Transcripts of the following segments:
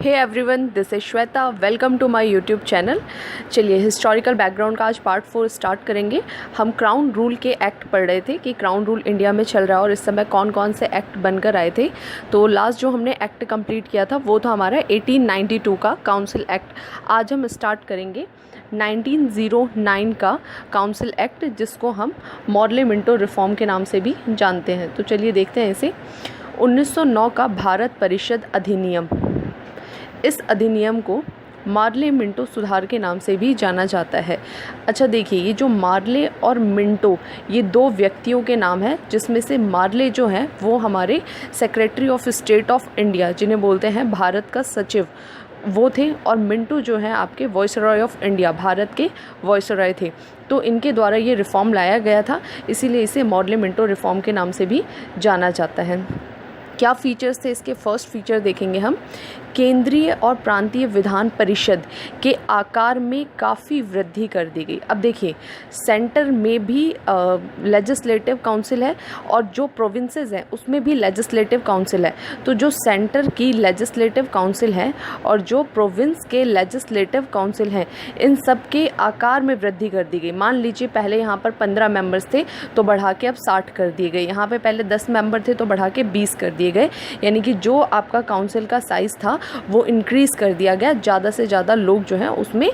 Hey everyone, this is Shweta. Welcome to my YouTube channel. चलिए, historical background का आज part 4 start करेंगे। हम क्राउन रूल के एक्ट पढ़ रहे थे कि क्राउन रूल इंडिया में चल रहा है और इस समय कौन कौन से एक्ट बनकर आए थे। तो लास्ट जो हमने एक्ट कंप्लीट किया था वो था हमारा 1892 का काउंसिल एक्ट। आज हम स्टार्ट करेंगे 1909 का काउंसिल एक्ट, जिसको हम मॉडले मिंटो रिफॉर्म के नाम से भी जानते हैं। तो चलिए देखते हैं इसे। 1909 का भारत परिषद अधिनियम, इस अधिनियम को मार्ले मिंटो सुधार के नाम से भी जाना जाता है। अच्छा देखिए, ये जो मार्ले और मिंटो ये दो व्यक्तियों के नाम हैं, जिसमें से मार्ले जो हैं वो हमारे secretary of state of India, जिन्हें बोलते हैं भारत का सचिव, वो थे। और मिंटो जो हैं आपके वॉइसरॉय ऑफ इंडिया, भारत के वॉइसरॉय थे। तो इनके द्वारा ये रिफॉर्म लाया गया था, इसीलिए इसे मॉडले मिंटो रिफॉर्म के नाम से भी जाना जाता है। क्या फीचर्स थे इसके? फर्स्ट फीचर देखेंगे हम, केंद्रीय और प्रांतीय विधान परिषद के आकार में काफ़ी वृद्धि कर दी गई। अब देखिए, सेंटर में भी लेजिस्लेटिव काउंसिल है और जो प्रोविंसेस हैं उसमें भी लेजिस्लेटिव काउंसिल है। तो जो सेंटर की लेजिस्लेटिव काउंसिल है और जो प्रोविंस के लेजिस्लेटिव काउंसिल हैं, इन सब के आकार में वृद्धि कर दी गई। मान लीजिए पहले यहाँ पर 15 मेंबर्स थे तो बढ़ा के अब 60 कर दिए गए। यहाँ पे पहले 10 मेंबर थे तो बढ़ा के 20 कर दिए गए। यानी कि जो आपका काउंसिल का साइज़ था वो इंक्रीज़ कर दिया गया, ज़्यादा से ज़्यादा लोग जो हैं उसमें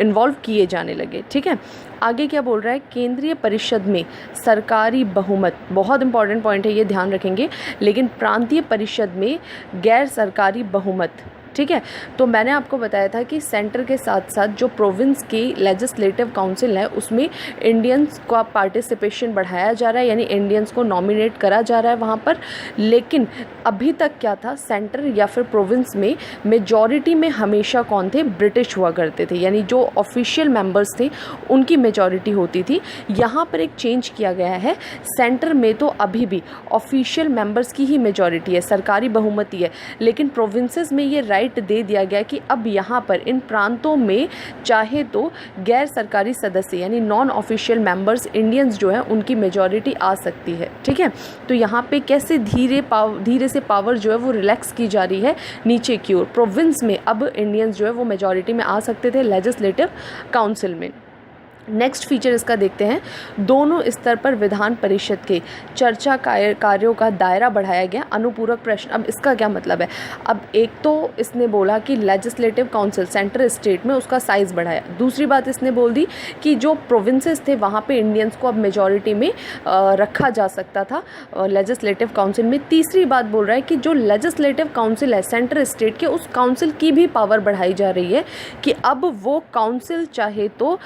इन्वॉल्व किए जाने लगे। ठीक है, आगे क्या बोल रहा है? केंद्रीय परिषद में सरकारी बहुमत, बहुत इंपॉर्टेंट पॉइंट है, ये ध्यान रखेंगे। लेकिन प्रांतीय परिषद में गैर सरकारी बहुमत। ठीक है, तो मैंने आपको बताया था कि सेंटर के साथ साथ जो प्रोविंस की लेजिस्लेटिव काउंसिल है उसमें इंडियंस का पार्टिसिपेशन बढ़ाया जा रहा है, यानी इंडियंस को नॉमिनेट करा जा रहा है वहाँ पर। लेकिन अभी तक क्या था, सेंटर या फिर प्रोविंस में मेजॉरिटी में हमेशा कौन थे? ब्रिटिश हुआ करते थे, यानी जो ऑफिशियल मेंबर्स थे उनकी मेजॉरिटी होती थी। यहाँ पर एक चेंज किया गया है, सेंटर में तो अभी भी ऑफिशियल मेंबर्स की ही मेजॉरिटी है, सरकारी बहुमती है। लेकिन प्रोविंसेस में ये राइट दे दिया गया कि अब यहाँ पर इन प्रांतों में चाहे तो गैर सरकारी सदस्य यानी नॉन ऑफिशियल मेंबर्स इंडियंस जो हैं उनकी मेजॉरिटी आ सकती है। ठीक है, तो यहाँ पे कैसे धीरे से पावर जो है वो रिलैक्स की जा रही है नीचे की ओर। प्रोविंस में अब इंडियंस जो है वो मेजॉरिटी में आ सकते थे लेजिस्लेटिव काउंसिल में। नेक्स्ट फीचर इसका देखते हैं, दोनों स्तर पर विधान परिषद के चर्चा कार्यों का दायरा बढ़ाया गया। अनुपूरक प्रश्न, अब इसका क्या मतलब है? अब एक तो इसने बोला कि लेजिस्लेटिव काउंसिल सेंटर स्टेट में उसका साइज़ बढ़ाया। दूसरी बात इसने बोल दी कि जो प्रोविंसेस थे वहाँ पे इंडियंस को अब मेजॉरिटी में रखा जा सकता था लेजिस्लेटिव काउंसिल में। तीसरी बात बोल रहा है कि जो लेजिस्लेटिव काउंसिल है सेंटर स्टेट के, उस काउंसिल की भी पावर बढ़ाई जा रही है कि अब वो काउंसिल चाहे तो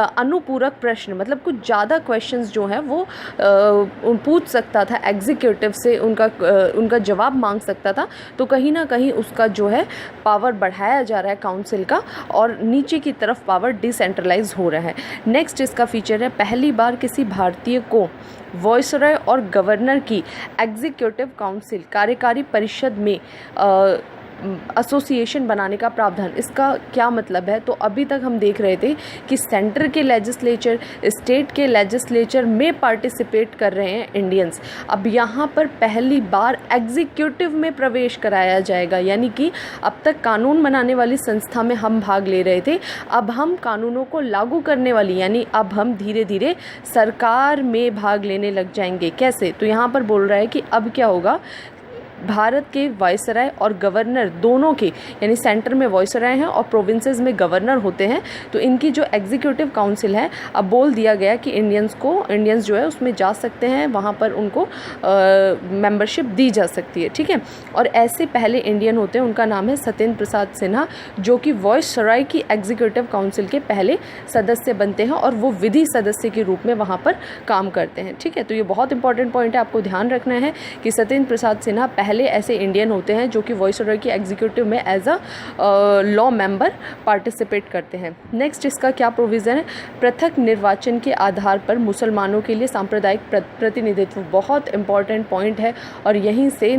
अनुपूरक प्रश्न, मतलब कुछ ज़्यादा क्वेश्चंस जो हैं वो पूछ सकता था एग्जीक्यूटिव से, उनका जवाब मांग सकता था। तो कहीं ना कहीं उसका जो है पावर बढ़ाया जा रहा है काउंसिल का, और नीचे की तरफ पावर डिसेंट्रलाइज हो रहा है। नेक्स्ट इसका फीचर है, पहली बार किसी भारतीय को वॉइसरॉय और गवर्नर की एग्जीक्यूटिव काउंसिल कार्यकारी परिषद में एसोसिएशन बनाने का प्रावधान। इसका क्या मतलब है? तो अभी तक हम देख रहे थे कि सेंटर के लेजिस्लेचर, स्टेट के लेजिस्लेचर में पार्टिसिपेट कर रहे हैं इंडियंस। अब यहाँ पर पहली बार एग्जीक्यूटिव में प्रवेश कराया जाएगा, यानी कि अब तक कानून बनाने वाली संस्था में हम भाग ले रहे थे, अब हम कानूनों को लागू करने वाली, यानी अब हम धीरे धीरे सरकार में भाग लेने लग जाएंगे। कैसे? तो यहाँ पर बोल रहा है कि अब क्या होगा, भारत के वायसराय और गवर्नर दोनों के, यानी सेंटर में वायसराय हैं और प्रोविंसेस में गवर्नर होते हैं, तो इनकी जो एग्जीक्यूटिव काउंसिल है, अब बोल दिया गया कि इंडियंस जो है उसमें जा सकते हैं, वहाँ पर उनको मेंबरशिप दी जा सकती है। ठीक है, और ऐसे पहले इंडियन होते हैं, उनका नाम है सत्येंद्र प्रसाद सिन्हा, जो कि वायसराय की एग्जीक्यूटिव काउंसिल के पहले सदस्य बनते हैं और वो विधि सदस्य के रूप में वहाँ पर काम करते हैं। ठीक है, तो ये बहुत इंपॉर्टेंट पॉइंट है, आपको ध्यान रखना है कि सत्येंद्र प्रसाद सिन्हा पहले ऐसे इंडियन होते हैं जो कि वॉइसरॉय की एग्जीक्यूटिव में as a law member participate करते हैं। नेक्स्ट इसका क्या प्रोविज़न है? पृथक निर्वाचन के आधार पर मुसलमानों के लिए सांप्रदायिक प्रतिनिधित्व, बहुत इंपॉर्टेंट पॉइंट है और यहीं से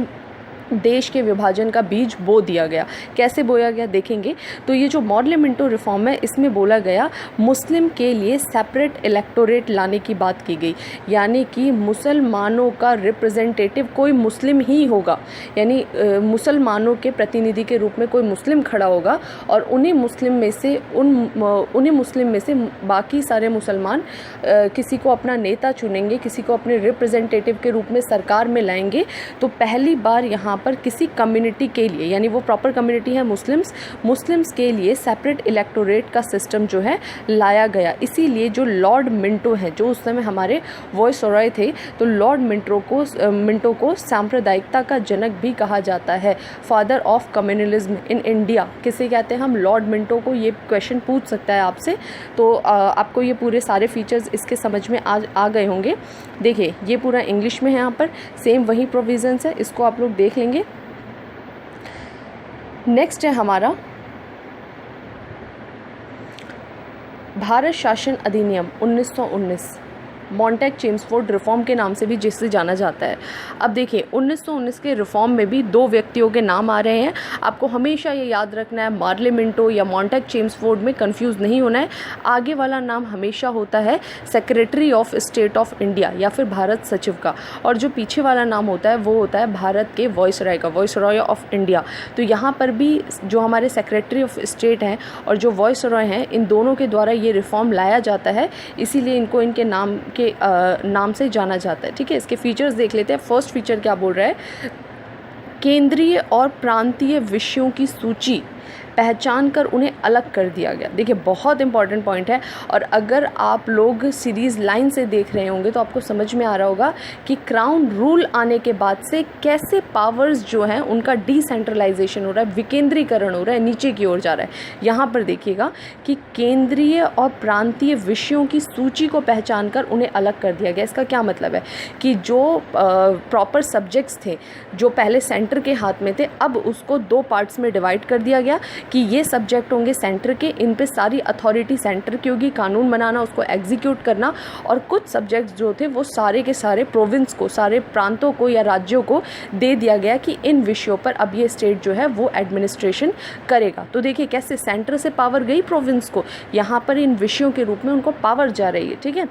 देश के विभाजन का बीज बो दिया गया। कैसे बोया गया देखेंगे। तो ये जो मॉडल मिंटो रिफॉर्म है इसमें बोला गया मुस्लिम के लिए सेपरेट इलेक्टोरेट लाने की बात की गई, यानी कि मुसलमानों का रिप्रेजेंटेटिव कोई मुस्लिम ही होगा, यानी मुसलमानों के प्रतिनिधि के रूप में कोई मुस्लिम खड़ा होगा और उन्हीं मुस्लिम में से बाकी सारे मुसलमान किसी को अपना नेता चुनेंगे, किसी को अपने रिप्रेजेंटेटिव के रूप में सरकार में लाएंगे। तो पहली बार यहाँ पर किसी कम्युनिटी के लिए, यानी वो प्रॉपर कम्युनिटी है मुस्लिम्स के लिए सेपरेट इलेक्टोरेट का सिस्टम जो है लाया गया। इसीलिए जो लॉर्ड मिंटो हैं, जो उस समय हमारे वॉइसरॉय थे, तो लॉर्ड मिंटो को सांप्रदायिकता का जनक भी कहा जाता है, father of communalism in India. किसे कहते हैं हम? लॉर्ड मिंटो को। ये क्वेश्चन पूछ सकता है आपसे, तो आपको ये पूरे सारे फीचर्स इसके समझ में आ गए होंगे। देखिए ये पूरा इंग्लिश में है, यहाँ पर सेम वही प्रोविजंस है, इसको आप लोग देख लेंगे। नेक्स्ट है हमारा भारत शासन अधिनियम 1919, मॉन्टेग चेम्सफोर्ड रिफॉर्म के नाम से भी जिसे जाना जाता है। अब देखिए 1919 के रिफॉर्म में भी दो व्यक्तियों के नाम आ रहे हैं। आपको हमेशा ये याद रखना है, मार्ले मिंटो या मॉन्टेग चेम्सफोर्ड में कंफ्यूज नहीं होना है। आगे वाला नाम हमेशा होता है secretary of state of India या फिर भारत सचिव का, और जो पीछे वाला नाम होता है वो होता है भारत के वॉइसरॉय का, वॉइसरॉय ऑफ इंडिया। तो यहाँ पर भी जो हमारे सेक्रेटरी ऑफ स्टेट हैं और जो वॉइसरॉय हैं, इन दोनों के द्वारा ये रिफॉर्म लाया जाता है, इसीलिए इनको इनके नाम से जाना जाता है। ठीक है, इसके फीचर्स देख लेते हैं। फर्स्ट फीचर क्या बोल रहा है? केंद्रीय और प्रांतीय विषयों की सूची पहचान कर उन्हें अलग कर दिया गया। देखिए बहुत इंपॉर्टेंट पॉइंट है, और अगर आप लोग सीरीज़ लाइन से देख रहे होंगे तो आपको समझ में आ रहा होगा कि क्राउन रूल आने के बाद से कैसे पावर्स जो हैं उनका डिसेंट्रलाइजेशन हो रहा है, विकेंद्रीकरण हो रहा है, नीचे की ओर जा रहा है। यहाँ पर देखिएगा कि केंद्रीय और प्रांतीय विषयों की सूची को पहचान कर उन्हें अलग कर दिया गया। इसका क्या मतलब है कि जो प्रॉपर सब्जेक्ट्स थे जो पहले सेंटर के हाथ में थे, अब उसको दो पार्ट्स में डिवाइड कर दिया गया कि ये सब्जेक्ट होंगे सेंटर के, इन पे सारी अथॉरिटी सेंटर की होगी, कानून बनाना, उसको एग्जीक्यूट करना, और कुछ सब्जेक्ट्स जो थे वो सारे के सारे प्रोविंस को, सारे प्रांतों को या राज्यों को दे दिया गया कि इन विषयों पर अब ये स्टेट जो है वो एडमिनिस्ट्रेशन करेगा। तो देखिए कैसे सेंटर से पावर गई प्रोविंस को, यहाँ पर इन विषयों के रूप में उनको पावर जा रही है। ठीक है,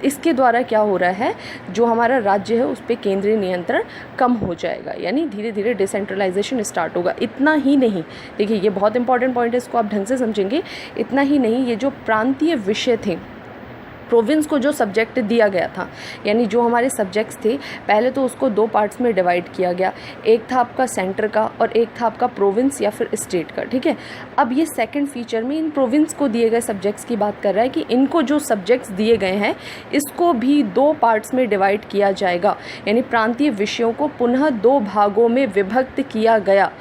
इसके द्वारा क्या हो रहा है, जो हमारा राज्य है उस पर केंद्रीय नियंत्रण कम हो जाएगा, यानी धीरे धीरे डिसेंट्रलाइजेशन स्टार्ट होगा। इतना ही नहीं, देखिए ये बहुत इंपॉर्टेंट पॉइंट है, इसको आप ढंग से समझेंगे। इतना ही नहीं, ये जो प्रांतीय विषय थे, प्रोविंस को जो सब्जेक्ट दिया गया था, यानी जो हमारे सब्जेक्ट्स थे, पहले तो उसको दो पार्ट्स में डिवाइड किया गया। एक था आपका सेंटर का और एक था आपका प्रोविंस या फिर स्टेट का। ठीक है, अब ये सेकंड फीचर में इन प्रोविंस को दिए गए सब्जेक्ट्स की बात कर रहा है कि इनको जो सब्जेक्ट्स दिए गए हैं इसको भी दो पार्ट्स में डिवाइड किया जाएगा, यानी प्रांतीय विषयों को पुनः दो भागों में विभक्त किया गया।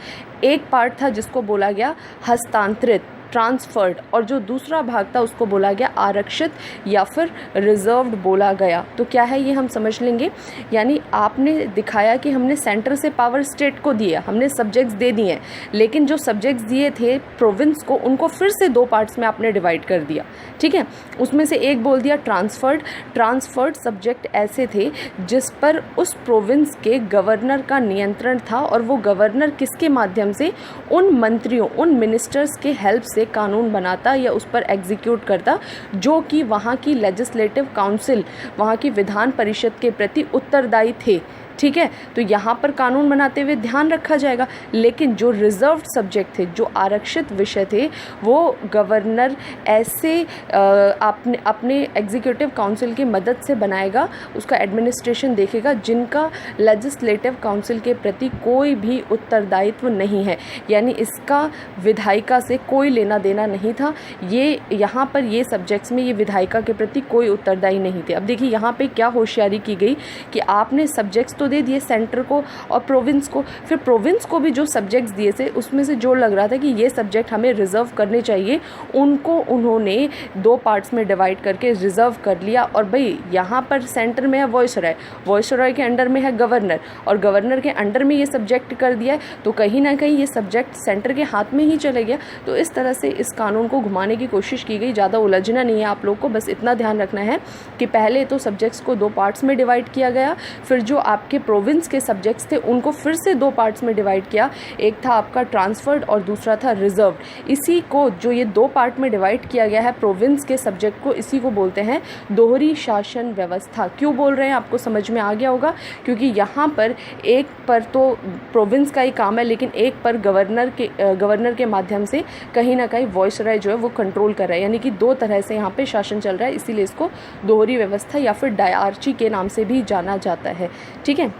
एक पार्ट था जिसको बोला गया हस्तांतरित, ट्रांसफर्ड, और जो दूसरा भाग था उसको बोला गया आरक्षित या फिर रिजर्व्ड बोला गया। तो क्या है ये हम समझ लेंगे, यानी आपने दिखाया कि हमने सेंटर से पावर स्टेट को दिया, हमने सब्जेक्ट्स दे दिए, लेकिन जो सब्जेक्ट्स दिए थे प्रोविंस को, उनको फिर से दो पार्ट्स में आपने डिवाइड कर दिया। ठीक है, उसमें से एक बोल दिया ट्रांसफर्ड सब्जेक्ट ऐसे थे जिस पर उस प्रोविंस के गवर्नर का नियंत्रण था, और वो गवर्नर किसके माध्यम से? उन मंत्रियों, उन मिनिस्टर्स के हेल्प से कानून बनाता या उस पर एग्जीक्यूट करता जो कि वहाँ की लेजिस्लेटिव काउंसिल, वहाँ की विधान परिषद के प्रति उत्तरदायी थे। ठीक है, तो यहाँ पर कानून बनाते हुए ध्यान रखा जाएगा। लेकिन जो रिजर्व्ड सब्जेक्ट थे, जो आरक्षित विषय थे, वो गवर्नर ऐसे अपने एग्जीक्यूटिव काउंसिल की मदद से बनाएगा, उसका एडमिनिस्ट्रेशन देखेगा जिनका लेजिस्लेटिव काउंसिल के प्रति कोई भी उत्तरदायित्व नहीं है, यानी इसका विधायिका से कोई लेना देना नहीं था। ये यहाँ पर ये सब्जेक्ट्स में ये विधायिका के प्रति कोई उत्तरदायी नहीं थे। अब देखिए यहाँ पे क्या होशियारी की गई कि आपने सब्जेक्ट्स तो दे दिए सेंटर को और प्रोविंस को, फिर प्रोविंस को भी जो सब्जेक्ट्स दिए थे उसमें से जो लग रहा था कि ये सब्जेक्ट हमें रिजर्व करने चाहिए, उनको उन्होंने दो पार्ट्स में डिवाइड करके रिजर्व कर लिया। और भाई यहाँ पर सेंटर में है वॉइसरॉय के अंडर में है गवर्नर, और गवर्नर के अंडर में ये सब्जेक्ट कर दिया है, तो कहीं ना कहीं ये सब्जेक्ट सेंटर के हाथ में ही चले गया। तो इस तरह से इस कानून को घुमाने की कोशिश की गई। ज़्यादा उलझना नहीं है आप लोग को, बस इतना ध्यान रखना है कि पहले तो सब्जेक्ट्स को दो पार्ट्स में डिवाइड किया गया, फिर जो आपके आपके प्रोविंस के सब्जेक्ट्स थे उनको फिर से दो पार्ट्स में डिवाइड किया, एक था आपका ट्रांसफर्ड और दूसरा था रिजर्व्ड। इसी को जो ये दो पार्ट में डिवाइड किया गया है प्रोविंस के सब्जेक्ट को, इसी को बोलते हैं दोहरी शासन व्यवस्था। क्यों बोल रहे हैं आपको समझ में आ गया होगा, क्योंकि यहाँ पर एक पर तो प्रोविंस का ही काम है, लेकिन एक पर गवर्नर के माध्यम से कहीं ना कहीं वॉइसरॉय जो है वो कंट्रोल कर रहा है, यानी कि दो तरह से यहाँ पे शासन चल रहा है, इसीलिए इसको दोहरी व्यवस्था या फिर डायआर्ची के नाम से भी जाना जाता है। ठीक है,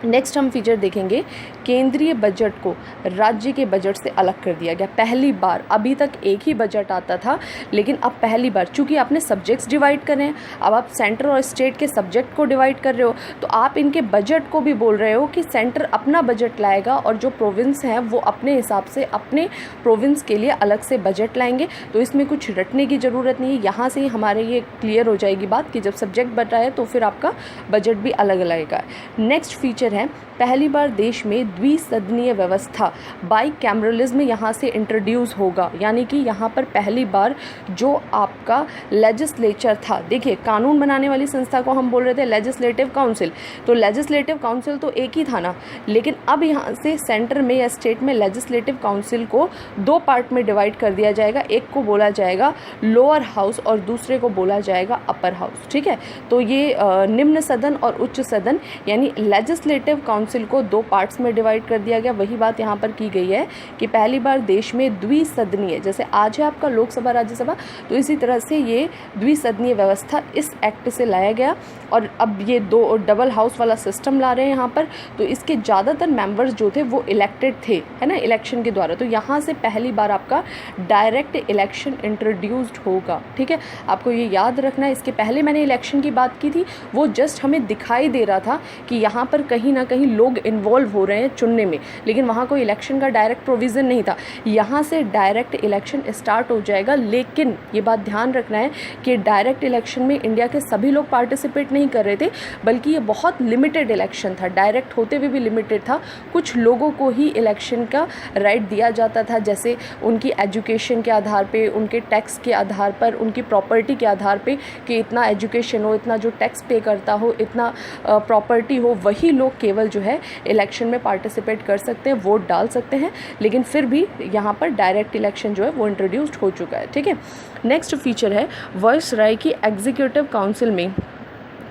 नेक्स्ट हम फीचर देखेंगे, केंद्रीय बजट को राज्य के बजट से अलग कर दिया गया पहली बार। अभी तक एक ही बजट आता था, लेकिन अब पहली बार चूंकि आपने सब्जेक्ट्स डिवाइड कर रहे हैं, अब आप सेंटर और स्टेट के सब्जेक्ट को डिवाइड कर रहे हो, तो आप इनके बजट को भी बोल रहे हो कि सेंटर अपना बजट लाएगा और जो प्रोविंस हैं वो अपने हिसाब से अपने प्रोविंस के लिए अलग से बजट लाएंगे। तो इसमें कुछ रटने की ज़रूरत नहीं है, यहाँ से ही हमारे ये क्लियर हो जाएगी बात कि जब सब्जेक्ट बताए तो फिर आपका बजट भी अलग लगेगा। नेक्स्ट फीचर है, पहली बार देश में द्विसदनीय व्यवस्था बाइकैमरलिज्म यहाँ से इंट्रोड्यूस होगा, यानी कि यहाँ पर पहली बार जो आपका लेजिस्लेचर था, देखिए कानून बनाने वाली संस्था को हम बोल रहे थे लेजिस्लेटिव काउंसिल, तो लेजिस्लेटिव काउंसिल तो एक ही था ना, लेकिन अब यहाँ से सेंटर में या स्टेट में लेजिस्लेटिव काउंसिल को दो पार्ट में डिवाइड कर दिया जाएगा, एक को बोला जाएगा लोअर हाउस और दूसरे को बोला जाएगा अपर हाउस। ठीक है, तो ये निम्न सदन और उच्च सदन यानी लेजिस्लेटिव काउंसिल को दो पार्ट्स में डिवाइड कर दिया गया। वही बात यहाँ पर की गई है कि पहली बार देश में द्विसदनीय, जैसे आज है आपका लोकसभा राज्यसभा, तो इसी तरह से ये द्विसदनीय व्यवस्था इस एक्ट से लाया गया और अब ये दो डबल हाउस वाला सिस्टम ला रहे हैं यहाँ पर। तो इसके ज़्यादातर मेंबर्स जो थे वो इलेक्टेड थे, है ना, इलेक्शन के द्वारा। तो यहाँ से पहली बार आपका डायरेक्ट इलेक्शन इंट्रोड्यूस्ड होगा। ठीक है, आपको ये याद रखना है। इसके पहले मैंने इलेक्शन की बात की थी, वो जस्ट हमें दिखाई दे रहा था कि यहाँ पर कहीं ना कहीं लोग इन्वॉल्व हो रहे हैं चुनने में, लेकिन वहाँ कोई इलेक्शन का डायरेक्ट प्रोविज़न नहीं था। यहाँ से डायरेक्ट इलेक्शन स्टार्ट हो जाएगा, लेकिन ये बात ध्यान रखना है कि डायरेक्ट इलेक्शन में इंडिया के सभी लोग पार्टिसिपेट नहीं कर रहे थे, बल्कि ये बहुत लिमिटेड इलेक्शन था, डायरेक्ट होते हुए भी लिमिटेड था। कुछ लोगों को ही इलेक्शन का राइट दिया जाता था, जैसे उनकी एजुकेशन के आधार पे, उनके टैक्स के आधार पर, उनकी प्रॉपर्टी के आधार पे कि इतना एजुकेशन हो, इतना जो टैक्स पे करता हो, इतना प्रॉपर्टी हो, वही लोग केवल जो है इलेक्शन में पार्टिसिपेट कर सकते हैं, वोट डाल सकते हैं। लेकिन फिर भी यहाँ पर डायरेक्ट इलेक्शन जो है वो इंट्रोड्यूस्ड हो चुका है। ठीक है, नेक्स्ट फीचर है वायसराय की एग्जीक्यूटिव काउंसिल में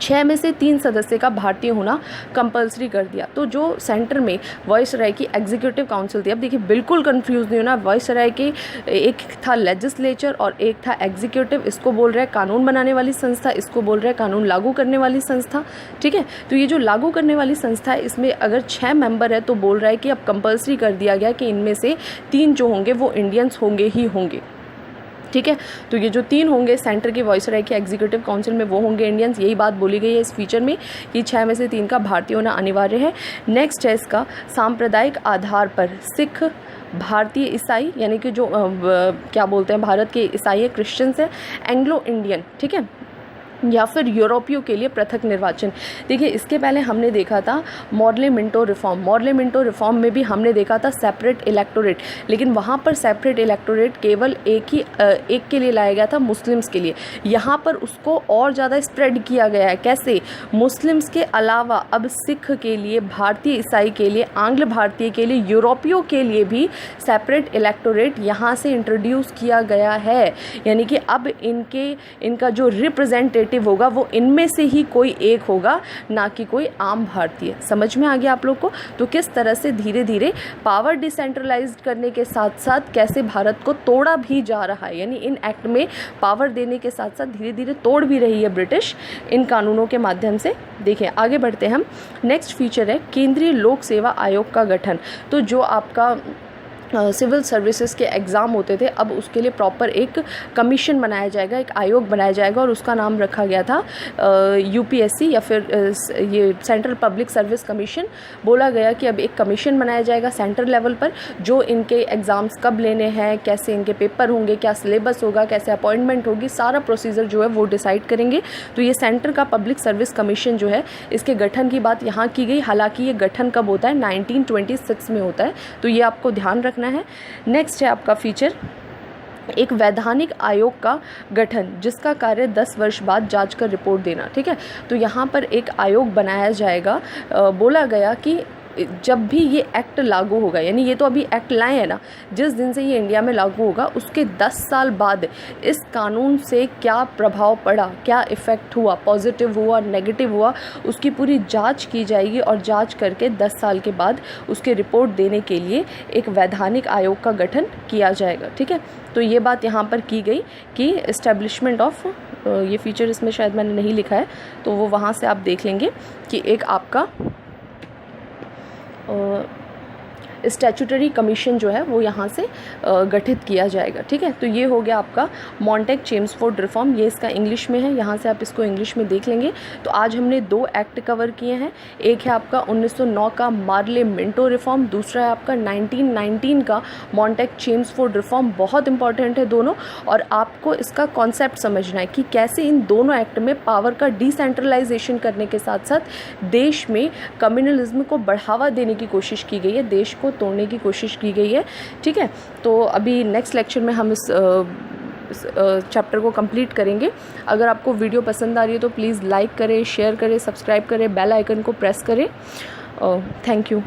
6 में से 3 सदस्य का भारतीय होना कंपलसरी कर दिया। तो जो सेंटर में वायसराय की एग्जीक्यूटिव काउंसिल थी, अब देखिए बिल्कुल कंफ्यूज नहीं होना, वायसराय के एक था लेजिस्लेचर और एक था एग्जीक्यूटिव। इसको बोल रहा है कानून बनाने वाली संस्था, इसको बोल रहा है कानून लागू करने वाली संस्था। ठीक है, तो ये जो लागू करने वाली संस्था है, इसमें अगर 6 मेंबर है तो बोल रहा है कि अब कंपलसरी कर दिया गया कि इनमें से 3 जो होंगे वो इंडियंस होंगे ही होंगे। ठीक है, तो ये जो 3 होंगे सेंटर की वायसराय की एग्जीक्यूटिव काउंसिल में वो होंगे इंडियंस। यही बात बोली गई है इस फीचर में कि 6 में से 3 का भारतीय होना अनिवार्य है। नेक्स्ट है इसका सांप्रदायिक आधार पर सिख, भारतीय ईसाई यानी कि जो क्या बोलते हैं भारत के ईसाई है, क्रिश्चियंस है, एंग्लो इंडियन, ठीक है, या फिर यूरोपियों के लिए पृथक निर्वाचन। देखिए इसके पहले हमने देखा था मॉडले-मिंटो रिफॉर्म में भी हमने देखा था सेपरेट इलेक्टोरेट, लेकिन वहाँ पर सेपरेट इलेक्टोरेट केवल एक के लिए लाया गया था, मुस्लिम्स के लिए। यहाँ पर उसको और ज़्यादा स्प्रेड किया गया है। कैसे? मुस्लिम्स के अलावा अब सिख के लिए, भारतीय ईसाई के लिए, आंग्ल भारतीय के लिए, यूरोपियों के लिए भी सेपरेट इलेक्टोरेट यहाँ से इंट्रोड्यूस किया गया है। यानी कि अब इनका जो रिप्रेजेंटेटिव होगा वो इनमें से ही कोई एक होगा, ना कि कोई आम भारतीय। समझ में आ गया आप लोग को? तो किस तरह से धीरे धीरे पावर डिसेंट्रलाइज्ड करने के साथ साथ कैसे भारत को तोड़ा भी जा रहा है, यानी इन एक्ट में पावर देने के साथ साथ धीरे धीरे तोड़ भी रही है ब्रिटिश इन कानूनों के माध्यम से। देखिए आगे बढ़ते हैं हम। नेक्स्ट फीचर है केंद्रीय लोक सेवा आयोग का गठन। तो जो आपका सिविल सर्विसेज के एग्ज़ाम होते थे, अब उसके लिए प्रॉपर एक कमीशन बनाया जाएगा, एक आयोग बनाया जाएगा और उसका नाम रखा गया था यूपीएससी या फिर ये सेंट्रल पब्लिक सर्विस कमीशन। बोला गया कि अब एक कमीशन बनाया जाएगा सेंट्रल लेवल पर, जो इनके एग्ज़ाम्स कब लेने हैं, कैसे इनके पेपर होंगे, क्या सिलेबस होगा, कैसे अपॉइंटमेंट होगी, सारा प्रोसीजर जो है वो डिसाइड करेंगे। तो ये सेंटर का पब्लिक सर्विस कमीशन जो है, इसके गठन की बात यहाँ की गई। हालांकि ये गठन कब होता है? 1926 में होता है, तो ये आपको ध्यान रखना है। नेक्स्ट है आपका फीचर एक वैधानिक आयोग का गठन, जिसका कार्य 10 वर्ष बाद जांच कर रिपोर्ट देना। ठीक है, तो यहाँ पर एक आयोग बनाया जाएगा। बोला गया कि जब भी ये एक्ट लागू होगा, यानी ये तो अभी एक्ट लाए हैं ना, जिस दिन से ये इंडिया में लागू होगा उसके 10 साल बाद इस कानून से क्या प्रभाव पड़ा, क्या इफ़ेक्ट हुआ, पॉजिटिव हुआ, नेगेटिव हुआ, उसकी पूरी जांच की जाएगी और जांच करके 10 साल के बाद उसके रिपोर्ट देने के लिए एक वैधानिक आयोग का गठन किया जाएगा। ठीक है, तो ये बात यहाँ पर की गई कि इस्टेब्लिशमेंट ऑफ, ये फीचर इसमें शायद मैंने नहीं लिखा है, तो वो वहाँ से आप देख लेंगे कि एक आपका स्टैट्यूटरी कमीशन जो है वो यहाँ से गठित किया जाएगा। ठीक है, तो ये हो गया आपका मॉन्टेग चेम्सफोर्ड रिफॉर्म। ये इसका इंग्लिश में है, यहाँ से आप इसको इंग्लिश में देख लेंगे। तो आज हमने 2 एक्ट कवर किए हैं। एक है आपका 1909 का मार्ले मिंटो रिफॉर्म, दूसरा है आपका 1919 का मॉन्टेग चेम्सफोर्ड रिफॉर्म। बहुत इंपॉर्टेंट है दोनों, और आपको इसका कॉन्सेप्ट समझना है कि कैसे इन दोनों एक्ट में पावर का डिसेंट्रलाइजेशन करने के साथ साथ देश में कम्युनलिज्म को बढ़ावा देने की कोशिश की गई है, देश को तोड़ने की कोशिश की गई है। ठीक है, तो अभी नेक्स्ट लेक्चर में हम इस चैप्टर को कंप्लीट करेंगे। अगर आपको वीडियो पसंद आ रही है तो प्लीज़ लाइक करें, शेयर करें, सब्सक्राइब करें, बेल आइकन को प्रेस करें। Thank you.